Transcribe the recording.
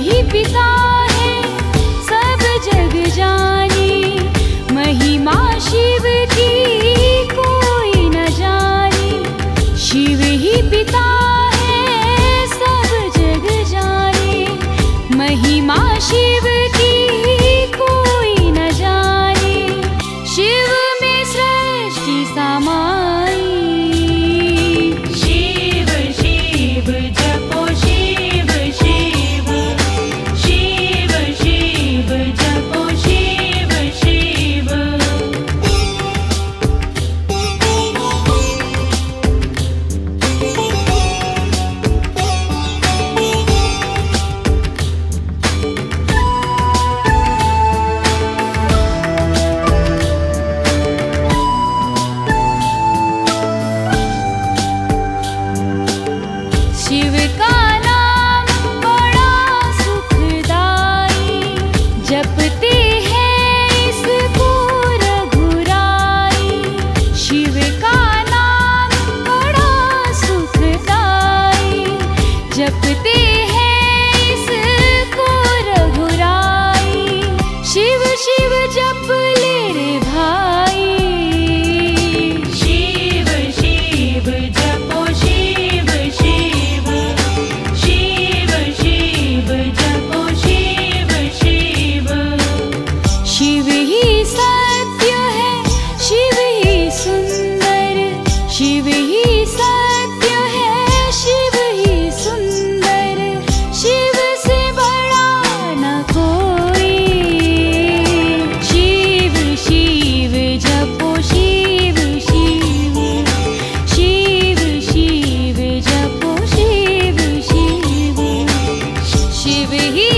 ही पिता है सब जग जाने, महिमा शिव की कोई न जाने। शिव ही पिता है सब जग जाने, महिमा शिव की कोई न जाने। शिव में सृष्टि समाई, शिव शिव जपो शिव शिव, शिव शिव जपो शिव शिव। शिव का नाम बड़ा सुखदाई, जपते हैं इसको रघुराई। शिव का नाम बड़ा सुखदाई, जपते हैं इसको रघुराई। शिव शिव जप ले रे भाई, शिव शिव जपो शिव शिव, शिव शिव जपो शिव शिव। शिव ही सत्य है, शिव ही सुंदर, शिव ही सत्य है, शिव ही सुंदर। शिव से बड़ा न कोई, शिव शिव जपो शिव शिव, शिव शिव जपो शिव शिव। शिव ही